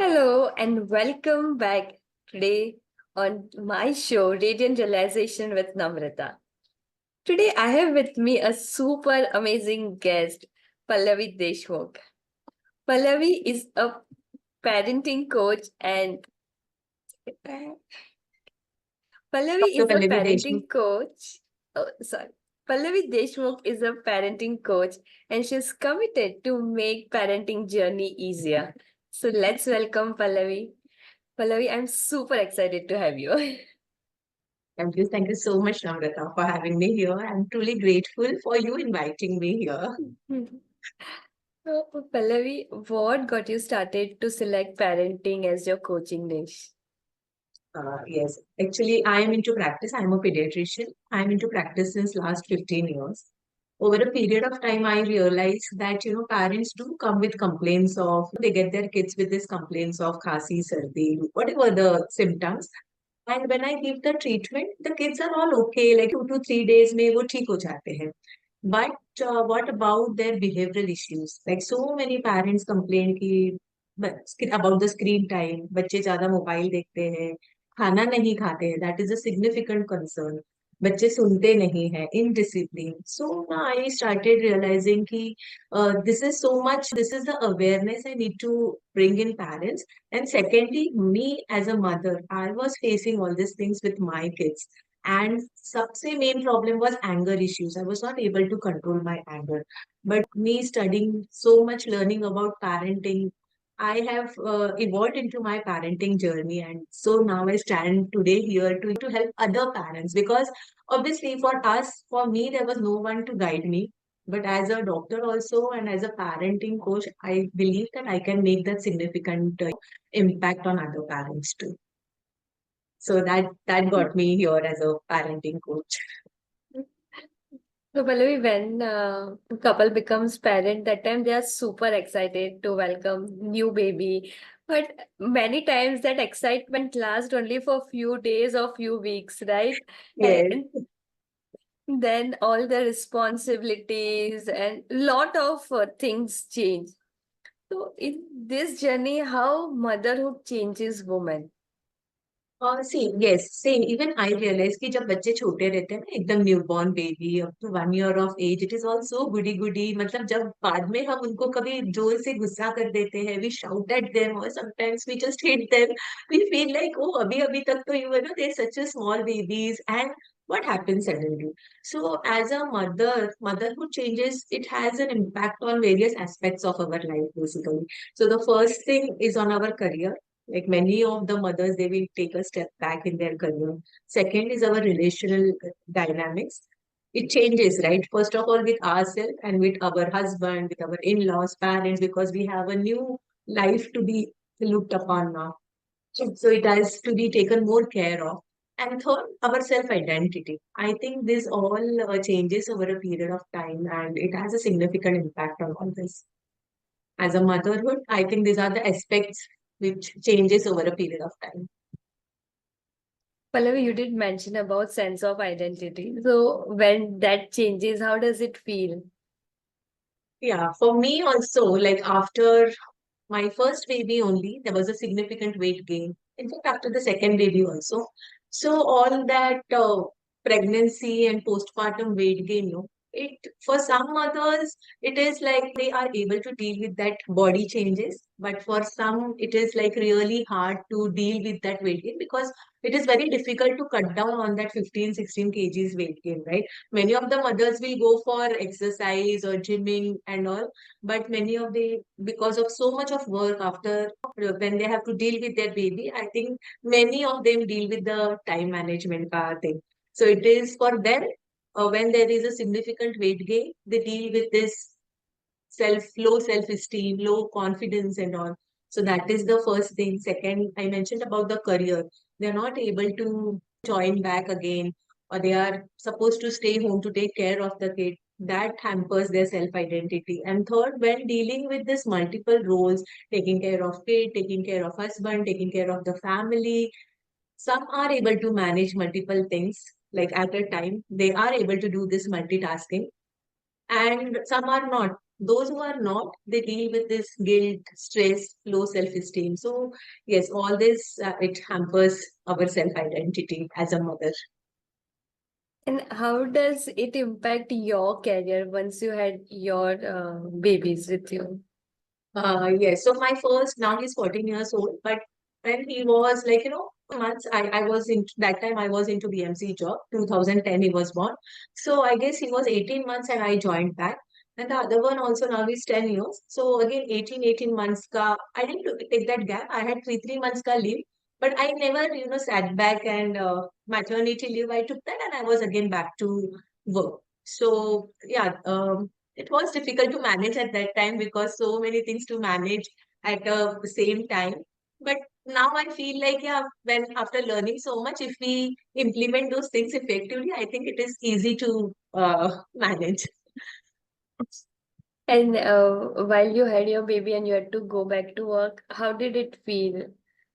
Hello and welcome back today on my show, Radiant Realization with Namrata. Today I have with me a super amazing guest, Pallavi Deshmukh. Pallavi is a parenting coach and Pallavi Dr. is a Pallavi Deshmukh. parenting coach. Oh, sorry. Pallavi Deshmukh is a parenting coach and she's committed to make parenting journey easier. So let's welcome Pallavi. Pallavi, I'm super excited to have you. Thank you so much, Namrata, for having me here. I'm truly grateful for you inviting me here. So, Pallavi, what got you started to select parenting as your coaching niche? Yes, actually, I am into practice. I'm a pediatrician. I'm into practice since last 15 years. Over a period of time, I realized that, parents do come with complaints of, they get their kids with this complaints of khasi, sardi, whatever the symptoms. And when I give the treatment, the kids are all okay, like 2 to 3 days में वो ठीक हो जाते हैं. But what about their behavioral issues? Like so many parents complain कि about the screen time, बच्चे ज्यादा mobile देखते हैं, खाना नहीं खाते हैं. That is a significant concern. बच्चे सुनते नहीं हैं, indiscipline. So now I started realizing कि this is so much. This is the awareness I need to bring in parents. And secondly, me as a mother, I was facing all these things with my kids. And सबसे main problem was anger issues. I was not able to control my anger. But me studying so much, learning about parenting, I have evolved into my parenting journey. And so now I stand today here to help other parents because obviously for us, for me, there was no one to guide me. But as a doctor also and as a parenting coach, I believe that I can make that significant impact on other parents too. So that got me here as a parenting coach. So, Pallavi, when a couple becomes parent, that time they are super excited to welcome new baby. But many times that excitement lasts only for few days or few weeks, right? Yes. And then all the responsibilities and lot of things change. So, in this journey, how motherhood changes women? See, yes, same. Even I realize कि जब बच्चे छोटे रहते हैं ना एकदम newborn baby up to 1 year of age, it is also goody goody. मतलब जब बाद में हम उनको कभी जोर से गुस्सा कर देते हैं, वी शाउट एट देम और sometimes we just hit them, we feel like oh अभी अभी तक तो you know they such a small babies and what happens suddenly. So as a mother, motherhood changes, it has an impact on various aspects of our life basically. So the first thing is on our career. Like many of the mothers, they will take a step back in their career. Second is our relational dynamics. It changes, right? First of all, with ourselves and with our husband, with our in-laws, parents, because we have a new life to be looked upon now. So it has to be taken more care of. And third, our self-identity. I think this all changes over a period of time and it has a significant impact on all this. As a motherhood, I think these are the aspects which changes over a period of time. Pallavi, you did mention about sense of identity. So when that changes, how does it feel? Yeah, for me also, like after my first baby only, there was a significant weight gain. In fact, after the second baby also. So all that pregnancy and postpartum weight gain, it for some mothers, it is like they are able to deal with that body changes. But for some, it is like really hard to deal with that weight gain because it is very difficult to cut down on that 15, 16 kgs weight gain, right? Many of the mothers will go for exercise or gymming and all, but many of the because of so much of work after when they have to deal with their baby, I think many of them deal with the time management thing. So it is for them when there is a significant weight gain, they deal with this low self-esteem, low confidence and all. So that is the first thing. Second, I mentioned about the career. They're not able to join back again, or they are supposed to stay home to take care of the kid. That hampers their self-identity. And third, when dealing with this multiple roles, taking care of kid, taking care of husband, taking care of the family, some are able to manage multiple things. Like at a time, they are able to do this multitasking and some are not. those who are not, they deal with this guilt, stress, low self-esteem. So yes, all this it hampers our self-identity as a mother. And how does it impact your career once you had your babies with you? Yes. So my first, now he's 14 years old, but when he was like, months, I was in that time I was into BMC job. 2010 he was born. So I guess he was 18 months and I joined back. And the other one also now is 10 years. So again, 18 months ka, I didn't take that gap. I had three months ka leave, but I never, sat back and maternity leave. I took that and I was again back to work. So yeah, it was difficult to manage at that time because so many things to manage at the same time. But now I feel like, yeah, when after learning so much, if we implement those things effectively, I think it is easy to manage. And while you had your baby and you had to go back to work, how did it feel?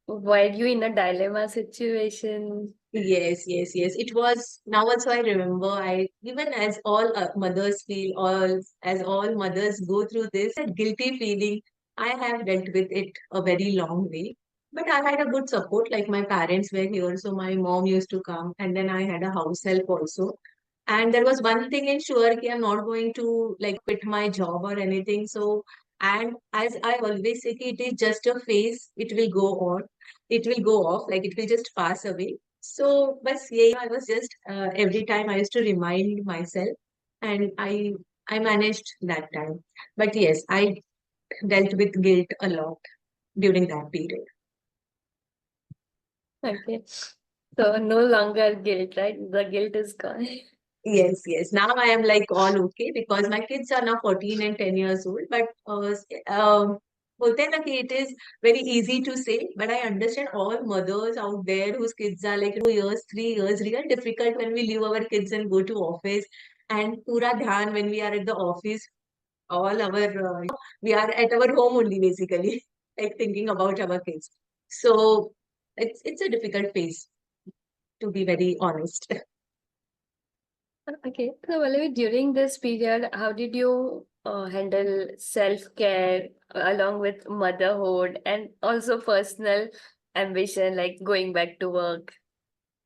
Were you in a dilemma situation? Yes, yes, yes. It was now also I remember I even as all mothers feel all as all mothers go through this that guilty feeling. I have dealt with it a very long way. But I had a good support, like my parents were here, so my mom used to come, and then I had a house help also. And there was one thing in sure ki I'm not going to like quit my job or anything. So and as I always say, ki it is just a phase, it will go on, it will go off, like it will just pass away. So, but yeah, I was just every time I used to remind myself, and I managed that time. But yes, I dealt with guilt a lot during that period. Okay. So no longer guilt, right? The guilt is gone. Yes, yes. Now I am like all okay because my kids are now 14 and 10 years old. But bolte हैं ना कि it is very easy to say, but I understand all mothers out there whose kids are like 2 years, 3 years, real difficult when we leave our kids and go to office. And pura dhyan when we are at the office, all our we are at our home only basically, like thinking about our kids. So it's a difficult phase to be very honest. Okay. So, Pallavi, during this period, how did you handle self-care along with motherhood and also personal ambition, like going back to work?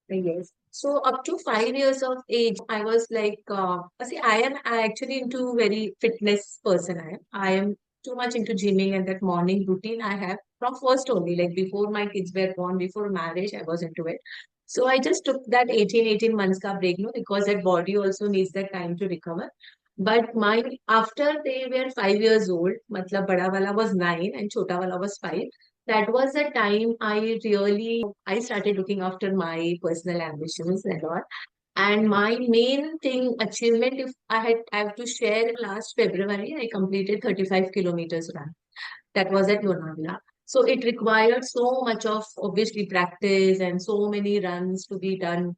Yes. So up to 5 years of age, I was like, see, I actually into very fitness person. I am too much into gymming and that morning routine I have from first only, like before my kids were born, before marriage, I was into it. So I just took that 18 months ka break, no, because that body also needs that time to recover. But my after they were 5 years old, matlab bada wala was 9 and chota wala was 5. That was the time I started looking after my personal ambitions and all. And my main thing achievement, if I have to share, last February I completed 35 kilometers run. That was at Lonavala. So it required so much of obviously practice and so many runs to be done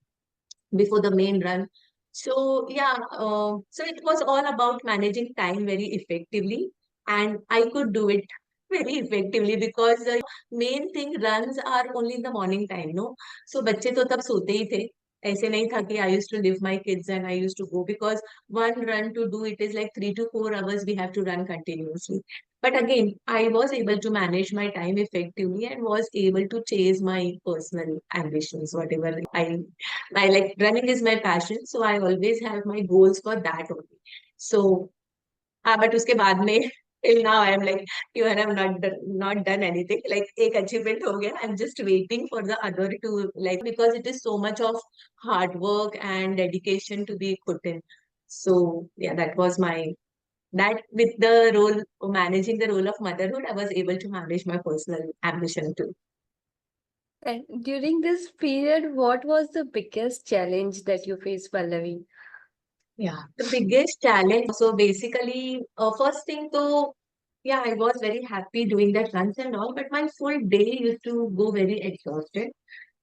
before the main run. So yeah, so it was all about managing time very effectively, and I could do it very effectively because the main thing runs are only in the morning time, no? So बच्चे तो तब सोते ही थे. ऐसे नहीं था कि I used to leave my kids and I used to go because one run to do it is like 3 to 4 hours we have to run continuously. But again, I was able to manage my time effectively and was able to chase my personal ambitions, whatever I like running is my passion, so I always have my goals for that only. So, but उसके बाद में till now I am like you and I have not done anything. Like एक achievement हो गया. I'm just waiting for the other to like because it is so much of hard work and dedication to be put in. So yeah, that was my that with the role managing the role of motherhood, I was able to manage my personal ambition too. And during this period, what was the biggest challenge that you faced, Pallavi? Yeah, the biggest challenge. So basically, first thing though, yeah, I was very happy doing that runs and all, but my full day used to go very exhausted.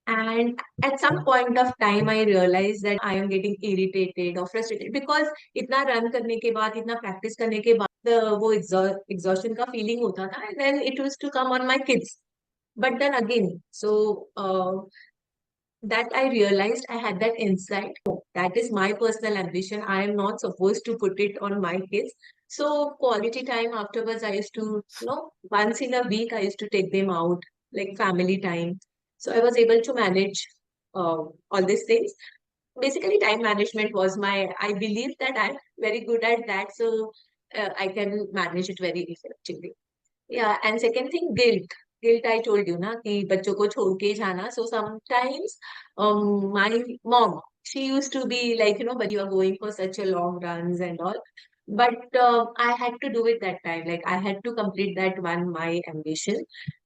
And at some point of time, I realized that I am getting irritated or frustrated because इतना run करने के बाद, इतना practice करने के बाद, the वो exhaustion का feeling होता था, and then it used to come on my kids. But then again, so that I realized I had that insight. Oh, that is my personal ambition. I am not supposed to put it on my kids. So quality time afterwards, I used to, once in a week, I used to take them out, like family time. So I was able to manage all these things. Basically, time management was I believe that I'm very good at that. So I can manage it very effectively. Yeah, and second thing, guilt. Guilt, I told you ना कि बच्चों को छोड़ के जाना. So sometimes, my mom, she used to be like, but you are going for such a long runs and all. But I had to do it that time. Like I had to complete that one, my ambition.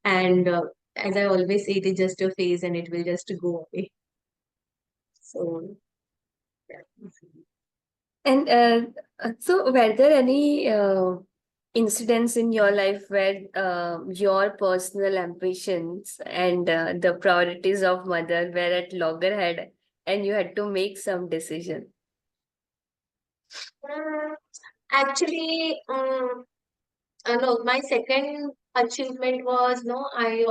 And as I always say, it is just a phase and it will just go away. So, yeah. And so, were there any incidents in your life where your personal ambitions and the priorities of mother were at loggerhead and you had to make some decision? Mm, Actually, no, my second achievement was no, I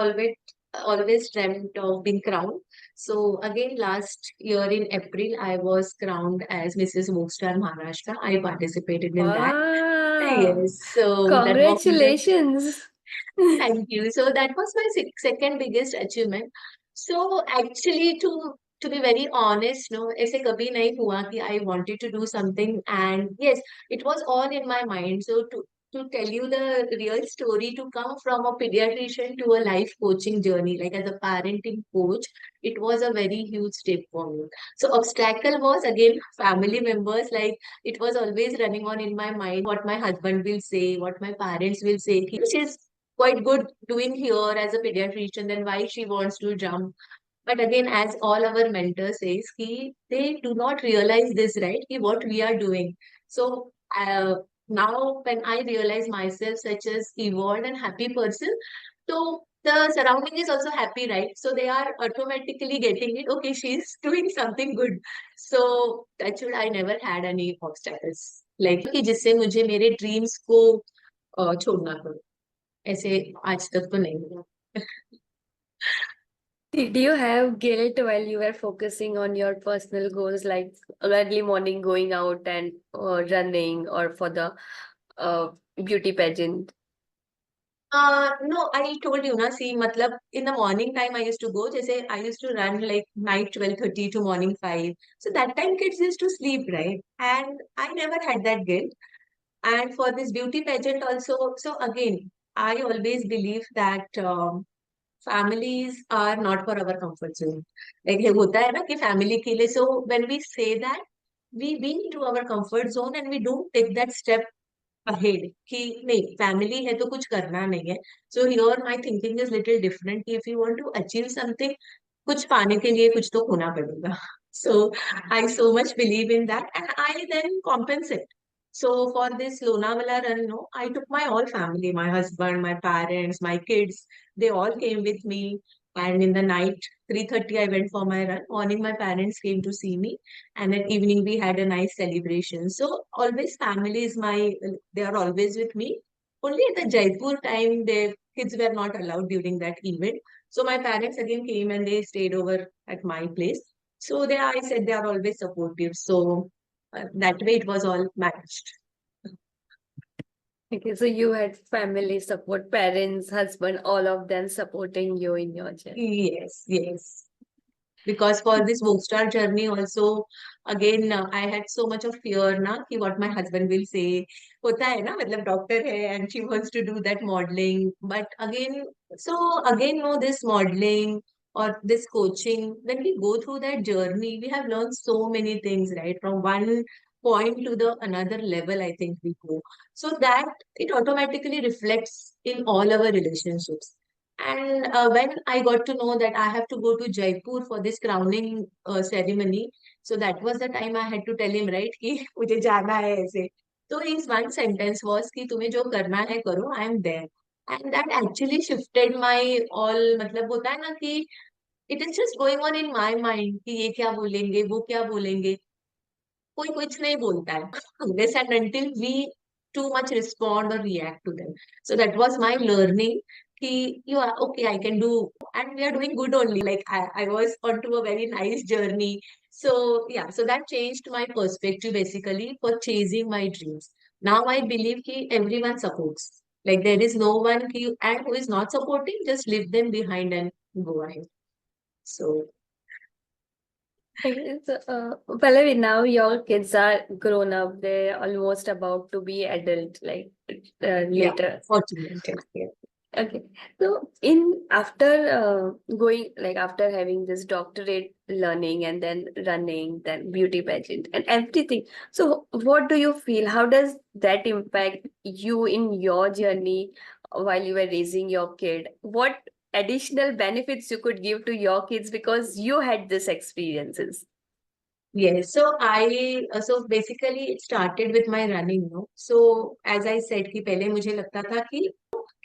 always dreamt of being crowned. So again, last year in April, I was crowned as Mrs. Mokstar Maharashtra. I participated in that. Wow! Yes, so that was the Congratulations! thank you. So that was my second biggest achievement. So actually, to be very honest, no, ऐसे कभी नहीं हुआ कि I wanted to do something, and yes, it was all in my mind. So to tell you the real story, to come from a pediatrician to a life coaching journey, like as a parenting coach, it was a very huge step for me. So obstacle was again family members, like it was always running on in my mind what my husband will say, what my parents will say. She's quite good doing here as a pediatrician, then why she wants to jump? But again, as all our mentors says, they do not realize this, right? What we are doing. So now when I realize myself such as evolved and happy person, so the surrounding is also happy, right? So they are automatically getting it. Okay, she's doing something good. So that's what I never had any obstacles. Like कि जिससे मुझे मेरे dreams को छोड़ना पड़े. ऐसे आज तक तो नहीं हुआ. Did you have guilt while you were focusing on your personal goals, like early morning going out and running, or for the beauty pageant? No, I told you, na, see, matlab, in the morning time, I used to go, जैसे I used to run like night 12:30 to morning 5. So that time kids used to sleep, right? And I never had that guilt. And for this beauty pageant also, so again, I always believe that families are not for our comfort zone. Like ये होता है ना कि family के लिए, so when we say that, we been to our comfort zone and we don't take that step ahead कि नहीं family है तो कुछ करना नहीं है. So here my thinking is little different कि if you want to achieve something, कुछ पाने के लिए कुछ तो खोना पड़ेगा. So I so much believe in that and I then compensate. So for this Lonavala run, no, I took my whole family, my husband, my parents, my kids, they all came with me. And in the night, 3:30, I went for my run. Morning, my parents came to see me. And at evening, we had a nice celebration. So always family is they are always with me. Only at the Jaipur time, the kids were not allowed during that event. So my parents again came and they stayed over at my place. So I said they are always supportive. So that way it was all managed. Okay, so you had family support, parents, husband, all of them supporting you in your journey. Yes, yes. Because for this Star journey also, again, I had so much of fear na कि what my husband will say. होता है ना मतलब doctor है and she wants to do that modeling. But again, no, this modeling or this coaching, when we go through that journey, we have learned so many things, right? From one point to the another level, I think we go. So that it automatically reflects in all our relationships. And when I got to know that I have to go to Jaipur for this crowning ceremony, so that was the time I had to tell him, right, कि मुझे जाना है ऐसे. So his one sentence was कि तुम्हें जो करना है करो, I am there. And that actually shifted my all, मतलब होता है ना कि it is just going on in my mind कि ये क्या बोलेंगे, वो क्या बोलेंगे. कोई कुछ नहीं बोलता है unless and until we too much respond or react to them. So that was my learning कि you are okay, I can do, and we are doing good only. Like I was onto a very nice journey. So yeah, so that changed my perspective basically for chasing my dreams. Now I believe कि everyone supports. Like there is no one and who is not supporting, just leave them behind and go ahead. So Okay, so, Pallavi, now your kids are grown up. They're almost about to be adult, like yeah, later. fortunate. Yeah. Okay. So in after going like after having this doctorate learning and then running, then beauty pageant and everything. So what do you feel? How does that impact you in your journey while you were raising your kid? What additional benefits you could give to your kids because you had these experiences? Yes, so so basically it started with my running, no? So as I said कि पहले मुझे लगता था कि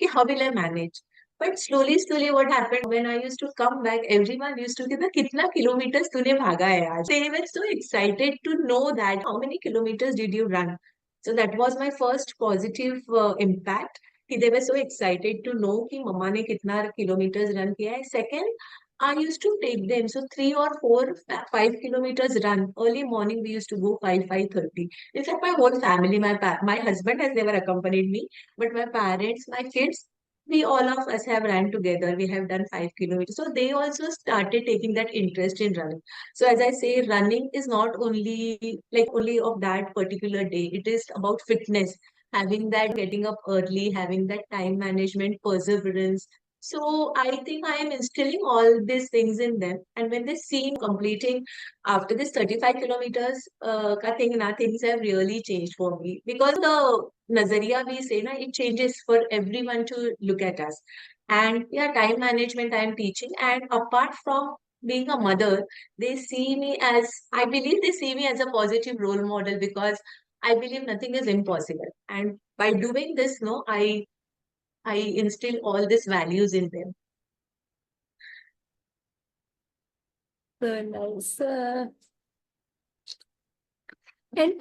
how will I manage? But slowly what happened when I used to come back, everyone used to say ना कितना kilometers तूने भागा है आज? They were so excited to know that how many kilometers did you run? So that was my first positive impact. कि they were so excited to know कि मम्मा ने कितना kilometers run किया है. Second, I used to take them. So 3 or 4, 5 kilometers run. Early morning we used to go 5:30. In fact, my whole family, my husband has never accompanied me, but my parents, my kids, we all of us have ran together. We have done 5 kilometers. So they also started taking that interest in running. So as I say, running is not only of that particular day. It is about fitness, having that getting up early, having that time management, perseverance. So I think I am instilling all these things in them. And when they see me completing after this 35 kilometers, things have really changed for me. Because the nazariya we say, na, it changes for everyone to look at us. And yeah, time management I am teaching. And apart from being a mother, I believe they see me as a positive role model because I believe nothing is impossible. And by doing this, no, I instill all these values in them. So nice.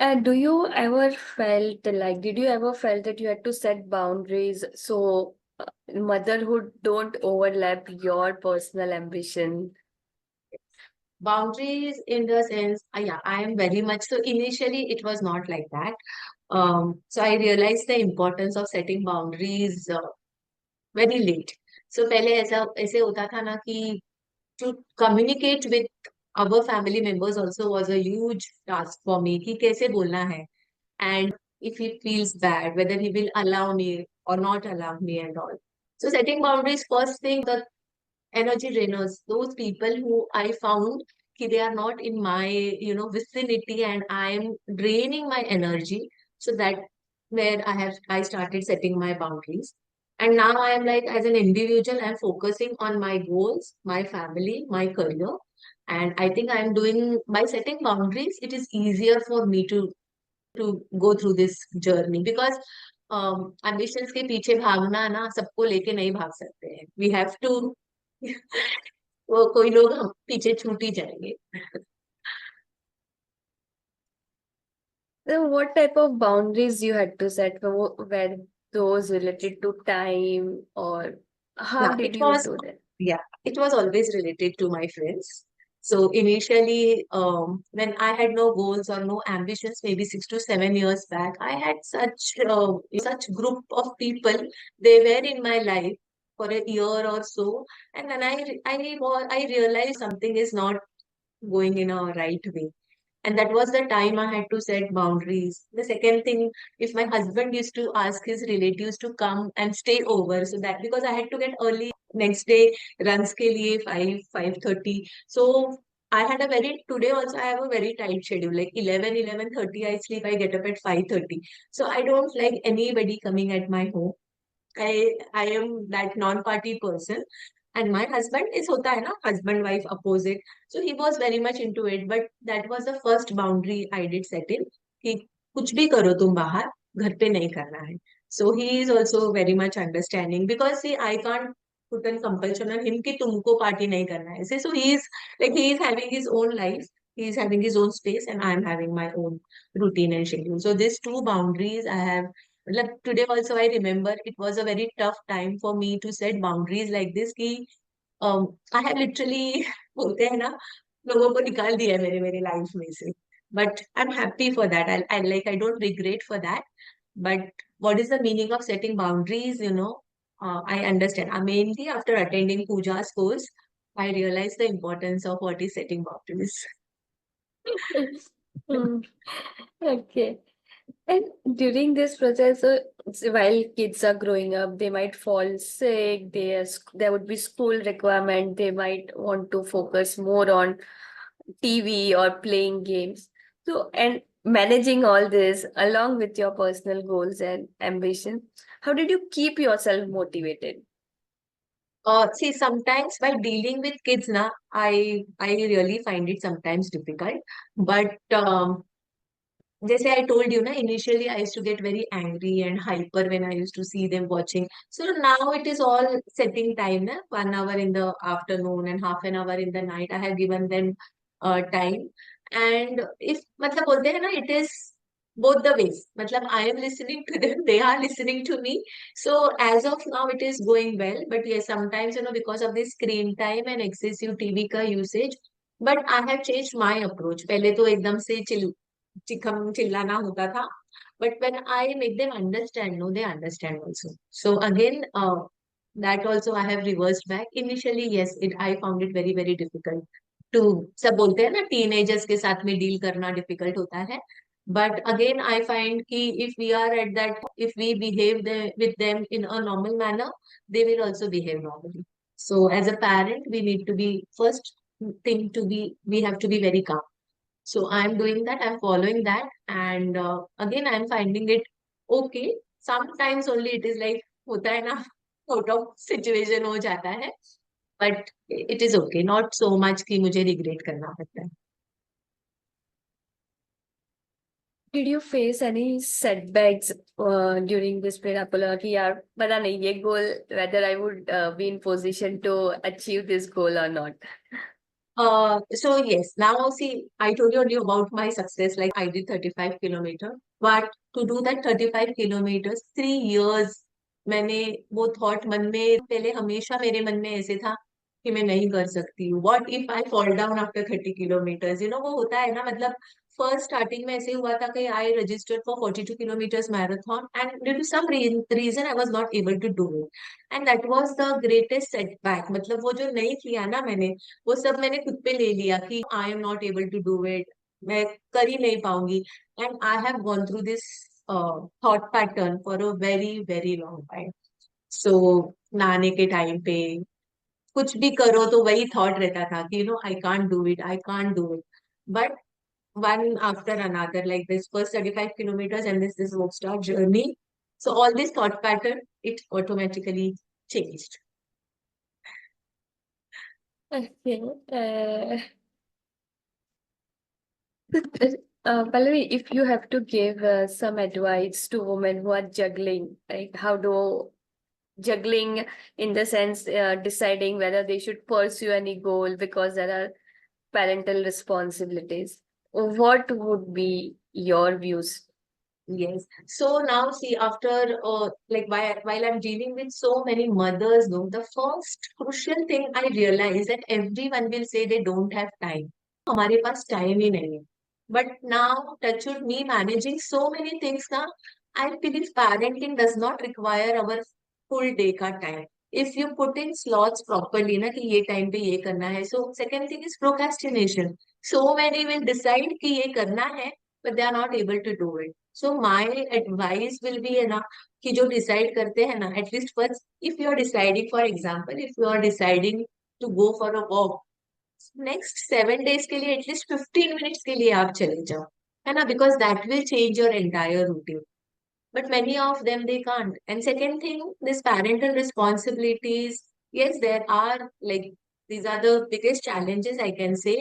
And do you ever felt like, did you ever felt that you had to set boundaries so motherhood don't overlap your personal ambition? Boundaries in the sense, yeah, I am very much so. Initially, it was not like that. So I realized the importance of setting boundaries very late. So पहले ऐसे होता था ना कि to communicate with our family members also was a huge task for me कि कैसे बोलना है and if he feels bad, whether he will allow me or not allow me and all. So setting boundaries, first thing, the energy drainers, those people who I found they are not in my vicinity and I am draining my energy. So that where I started setting my boundaries. And now I am like as an individual, I'm focusing on my goals, my family, my career. And I think I'm doing by setting boundaries, it is easier for me to go through this journey because ambitions के पीछे भागना ना सबको लेके नहीं भाग सकते हैं. We have to वो कोई लोग हम पीछे छूट ही जाएंगे. So what type of boundaries you had to set? Were those related to time or how Yeah, did you do that? it was always related to my friends. So initially, when I had no goals or no ambitions, maybe 6 to 7 years back, I had such group of people. They were in my life for a year or so, and then I realized something is not going in a right way. And that was the time I had to set boundaries. The second thing, if my husband used to ask his relatives to come and stay over, so that because I had to get early next day, runs ke liye 5:30. So I had a very today also I have a very tight schedule. Like 11:30 I sleep, I get up at 5:30. So I don't like anybody coming at my home. I am that non-party person. And my husband is hota hai na, husband wife opposite. So he was very much into it. But that was the first boundary I did set in कि कुछ भी करो तुम बाहर घर पे नहीं करना है. So he is also very much understanding because see I can't put a compulsion on him कि तुमको party नहीं करना है. So he is having his own life. He is having his own space and I am having my own routine and schedule. So these two boundaries I have. Like today also I remember it was a very tough time for me to set boundaries like this कि I have literally बोलते हैं ना लोगों को निकाल दिया है मेरे मेरे लाइफ में से. But I'm happy for that. I don't regret for that. But what is the meaning of setting boundaries, I understand. Mainly after attending Pooja's course, I realized the importance of what is setting boundaries. Hmm. Okay. And during this process, while kids are growing up, they might fall sick. There would be school requirement. They might want to focus more on TV or playing games. So, and managing all this along with your personal goals and ambition, how did you keep yourself motivated? See, sometimes by dealing with kids, I really find it sometimes difficult. But जैसे I told you, initially I used to get very angry and hyper when I used to see them watching. So now it is all setting time, 1 hour in the afternoon and half an hour in the night. I have given them time. And if, मतलब बोलते हैं ना, it is both the ways. मतलब I am listening to them, they are listening to me. So as of now, it is going well. But yes, sometimes, because of this screen time and excessive TV का usage, but I have changed my approach. पहले तो एकदम से चिखम चिल्लाना होता था. But when I make them understand, no, they understand also. So again, that also I have reversed back. Initially, yes, I found it very, very difficult to, सब बोलते हैं ना, teenagers के साथ में deal करना difficult होता है. But again, I find कि if we are at that, if we behave with them in a normal manner, they will also behave normally. So as a parent, we need to be, first thing to be, we have to be very calm. So I'm doing that, I'm following that, and again I'm finding it okay. Sometimes only it is like होता है ना, out of situation हो जाता है, but it is okay. Not so much कि मुझे regret करना पड़ता है. Did you face any setbacks during this period? आपको लगा कि यार पता नहीं ये goal whether I would be in position to achieve this goal or not? So yes, now see, I told you only about my success. Like I did 35 kilometer, but to do that 35 kilometers, 3 years, मैंने वो thought मन में पहले हमेशा मेरे मन में ऐसे था कि मैं नहीं कर सकती हूँ. What if I fall down after 30 kilometers? वो होता है ना, मतलब फर्स्ट स्टार्टिंग में ऐसे हुआ था कि I registered for 42 kilometres marathon and due to some reason I was not able to do it and that was the greatest setback. मतलब वो जो नहीं किया ना मैंने, वो सब मैंने खुद पे ले लिया कि I am not able to do it, मैं कर ही नहीं पाऊंगी. And I have gone through this thought pattern for a very very long time. So नहाने के टाइम पे कुछ भी करो तो वही थॉट रहता था कि I can't do it, I can't do it. But one after another, like this first 35 kilometers and this rockstar journey. So all this thought pattern, it automatically changed. Okay. Pallavi, if you have to give some advice to women who are juggling, like how do juggling in the sense deciding whether they should pursue any goal because there are parental responsibilities, what would be your views? Yes. So now see, after like while I'm dealing with so many mothers, no, the first crucial thing I realize that everyone will say they don't have time. हमारे पास time ही नहीं है. But now, touch with me managing so many things now, I believe parenting does not require our full day का time. If you put in slots properly, ना कि ये time पे ये करना है. So second thing is procrastination. So many will decide कि ये करना है, but they are not able to do it. So my advice will be है ना कि जो decide करते हैं ना, at least first, if you are deciding, for example, if you are deciding to go for a walk, next 7 days के लिए at least 15 minutes के लिए आप चले जाओ, है ना, because that will change your entire routine. But many of them they can't. And second thing, this parental responsibilities, yes, there are, like, these are the biggest challenges I can say.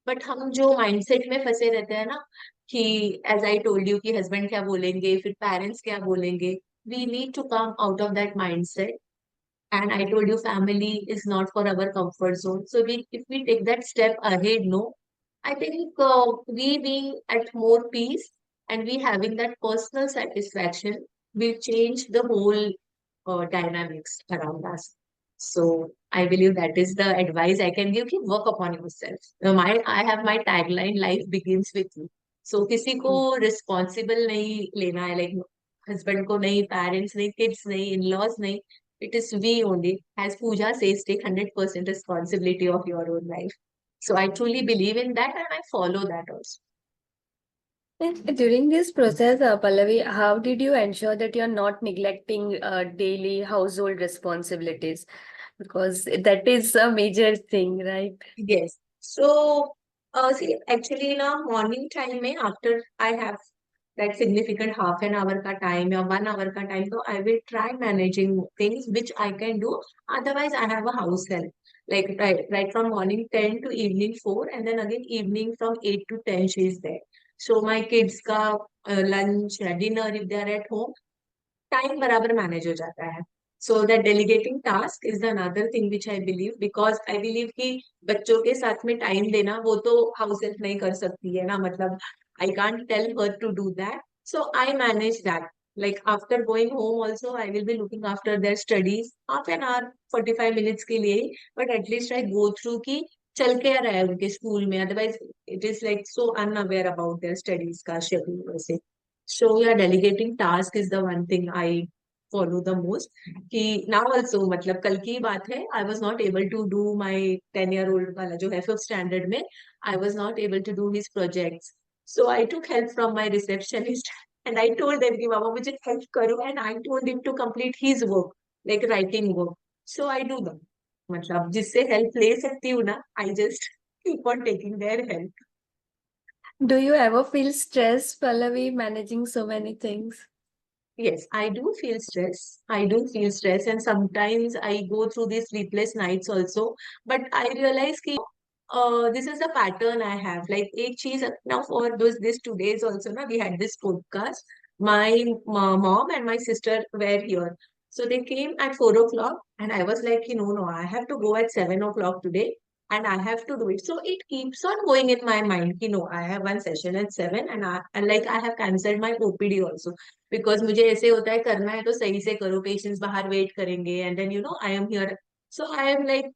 But हम जो mindset में फंसे रहते हैं ना कि as I told you कि husband क्या बोलेंगे, फिर parents क्या बोलेंगे, we need to come out of that mindset. And I told you family is not for our comfort zone. So if we take that step ahead, no, I think we being at more peace and we having that personal satisfaction will change the whole dynamics around us. So I believe that is the advice I can give. कि work upon yourself. I have my tagline, life begins with you. So किसी को responsible नहीं लेना है, like husband ko nahi, parents nahi, kids nahi, in-laws nahi. It is we only. As Pooja says, take 100% responsibility of your own life. So I truly believe in that and I follow that also. And during this process, Pallavi, how did you ensure that you're not neglecting daily household responsibilities? Because that is a major thing, right? Yes. So, see, actually, na morning time mein, after I have that significant half an hour ka time or 1 hour ka time, so I will try managing things which I can do. Otherwise, I have a house help. Like right from morning 10 to evening 4, and then again evening from 8 to 10, she is there. So my kids ka lunch, dinner, if they are at home, time बराबर manage हो जाता है so that delegating task is the another thing which I believe because I believe कि बच्चों के साथ में time देना वो तो हाउस हेल्प नहीं कर सकती है ना मतलब I can't tell her to do that so I manage that like after going home also I will be looking after their studies half an hour 45 minutes के लिए but at least I go through कि चल क्या रहा है उनके school में otherwise it is like so unaware about their studies का schedule वैसे so yeah, delegating task is the one thing I follow the most. कि now also मतलब कल की बात है I was not able to do my 10-year-old वाला जो है 5th standard में I was not able to do his projects. So I took help from my receptionist and I told them कि मामा मुझे help करो and I told him to complete his work like writing work. So I do them. मतलब जिससे help ले सकती हूँ ना I just keep on taking their help. Do you ever feel stressed, Pallavi, managing so many things? Yes, I do feel stress. I do feel stress, and sometimes I go through these sleepless nights also. But I realize कि this is the pattern I have. Like एक चीज now for those this 2 days also ना we had this podcast. My mom and my sister were here, so they came at 4 o'clock, and I was like, no, I have to go at 7 o'clock today. And I have to do it. So it keeps on going in my mind. I have one session at 7 and like I have cancelled my OPD also. Because मुझे ऐसे होता है करना है तो सही से करो पेशेंट्स बाहर वेट करेंगे and then I am here so I am like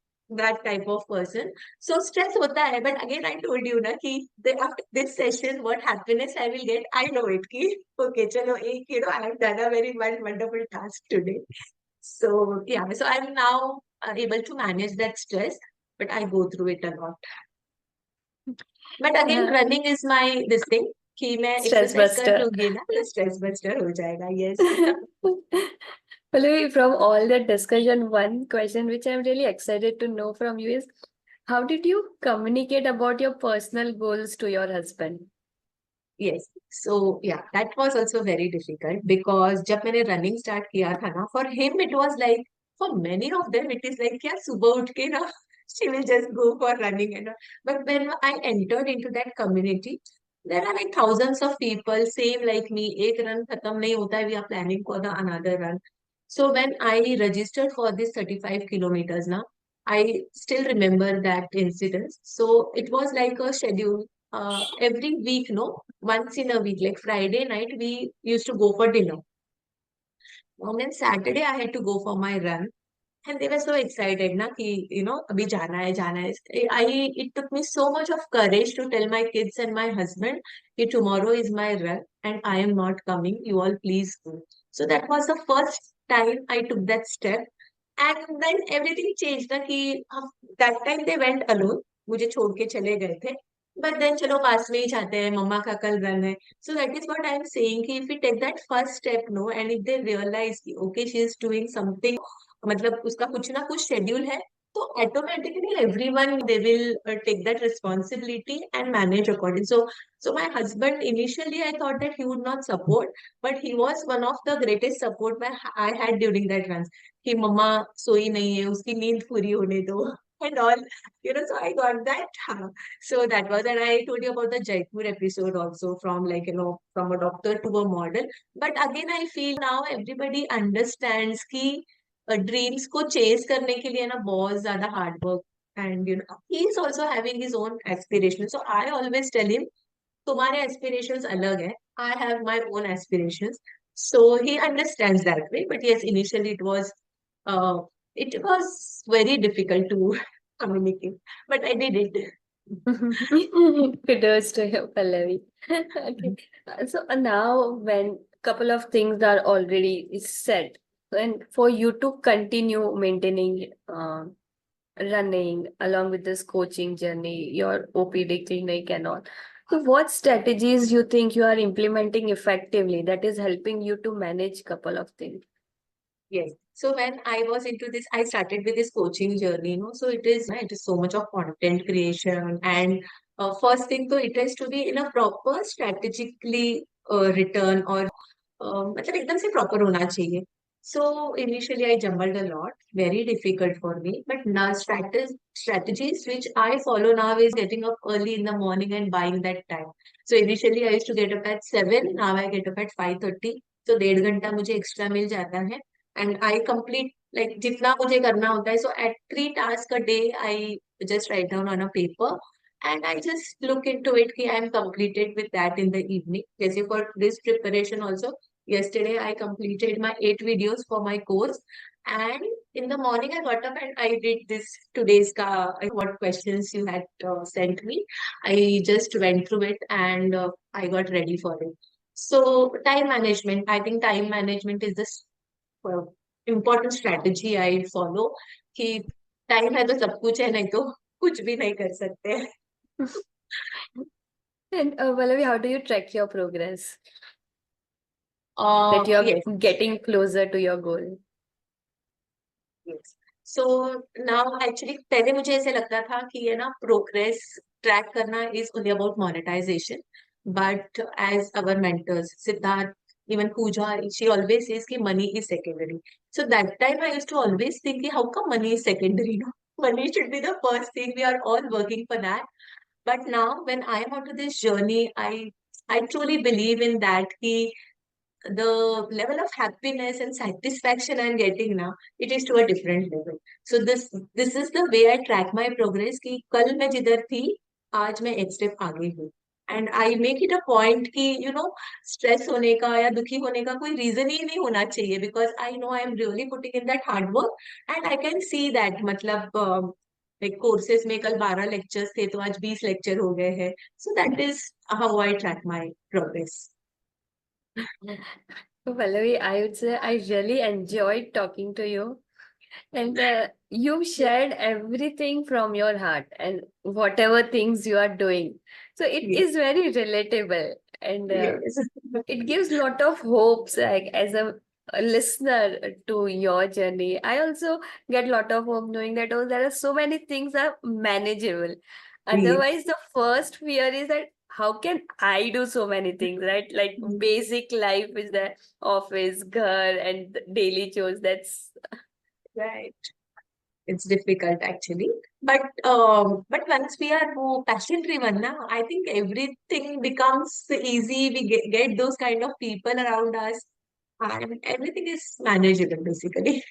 that type of person so stress होता है but again I told you ना कि after this session what happiness I will get I know it कि okay चलो एक I have done a very wonderful task today so yeah so I am now able to manage that stress but I go through it a lot but again Uh, running is my this thing कि मैं stress exercise कर buster. लूंगी ना तो stress buster हो जाएगा yes Pallavi, from all that discussion, one question which I'm really excited to know from you is how did you communicate about your personal goals to your husband? Yes. So yeah, that was also very difficult because जब मैंने running start किया था ना, for him it was like, for many of them it is like क्या सुबह उठ के ना she will just go for running and all. But when I entered into that community, there are like thousands of people same like me. एक run खत्म नहीं होता है. We are planning for the another run. So when I registered for this 35 kilometers now, I still remember that incident. So it was like a schedule every week, no, once in a week, like Friday night, we used to go for dinner. And then Saturday, I had to go for my run. And they were so excited, na, ki, abhi jana hai. It took me so much of courage to tell my kids and my husband, ki tomorrow is my run and I am not coming. You all please go. So that was the first time I took that step. And then everything changed, na, कि that time they went alone. मुझे छोड़ के चले गए थे. But then चलो पास में ही जाते हैं मम्मा का कल रन है so that is what I am saying कि if we take that first step no and if they realize कि okay she is doing something मतलब उसका कुछ ना कुछ schedule है तो automatically everyone they will take that responsibility and manage according so my husband initially I thought that he would not support but he was one of the greatest support I had during that run कि मम्मा सोई नहीं है उसकी नींद पूरी होने दो and all so I got that so that was, and I told you about the Jaipur episode also from like, from a doctor to a model. But again, I feel now everybody understands कि dreams को chase करने के लिए ना बहुत ज़्यादा hard work and he is also having his own aspirations. So I always tell him तुम्हारे aspirations अलग है. I have my own aspirations. So he understands that way. But yes, initially uh, it was very difficult to communicate, but I did it. Kudos to you, Pallavi. Okay. So now, when couple of things are already set. And for you to continue maintaining running along with this coaching journey, your OPD clinic and all. So what strategies you think you are implementing effectively that is helping you to manage couple of things? Yes. So when I was into this, I started with this coaching journey, So it is so much of content creation. And first thing, so it has to be in a proper strategically written or मतलब एकदम से proper होना चाहिए. So initially I jumbled a lot, very difficult for me. But now strategies which I follow now is getting up early in the morning and buying that time. So initially I used to get up at 7, now I get up at 5:30. So 1.5 घंटा मुझे extra मिल जाता है. And I complete like जितना मुझे करना होता है. So at 3 tasks a day, I just write down on a paper and I just look into it कि I am completed with that in the evening. जैसे for this preparation also, yesterday I completed my 8 videos for my course. And in the morning I got up and I did this today's what questions you had sent me. I just went through it and I got ready for it. So time management, I think time management is the important strategy I follow कि time है तो सब कुछ है नहीं तो कुछ भी नहीं कर सकते हैं. And Pallavi, how do you track your progress that you are Yes. getting closer to your goal? Yes. So now actually पहले मुझे ऐसे लगता था कि ये ना प्रोग्रेस ट्रैक करना is only about monetization, but as our mentors Siddharth, even Pooja, she always says कि money is secondary. So that time I used to always think कि how come money is secondary, no? Money should be the first thing. We are all working for that. But now when I am onto this journey, I truly believe in that कि the level of happiness and satisfaction I'm getting now, it is to a different level. So this is the way I track my progress कि कल मैं जिधर थी आज मैं एक step आगे हूँ. And I make it a point कि स्ट्रेस होने का या दुखी होने का कोई रीजन ही नहीं होना चाहिए because I know I am really putting in that hard work and I can see that मतलब लाइक कोर्सेज में कल 12 लेक्चर्स थे तो आज 20 लेक्चर हो गए हैं. So that is how I track my progress. So, Pallavi, I would say I really enjoyed talking to you. And you shared everything from your heart and whatever things you are doing. So it Yes. is very relatable and Yes. it gives lot of hopes like as a listener to your journey. I also get lot of hope knowing that oh there are so many things are manageable. Yes. Otherwise, the first fear is that how can I do so many things, right? Like basic life is the office, घर, and the daily chores. That's Right. It's difficult actually. But once we are more passion driven now, I think everything becomes easy. We get those kind of people around us and everything is manageable basically.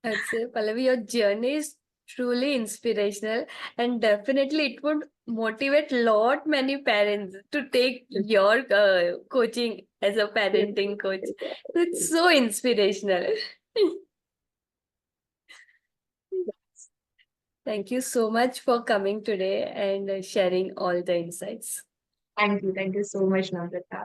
I'd say, Pallavi, your journey is truly inspirational, and definitely it would motivate lot many parents to take your coaching as a parenting coach. It's so inspirational. Thank you so much for coming today and sharing all the insights. Thank you so much, Namrata.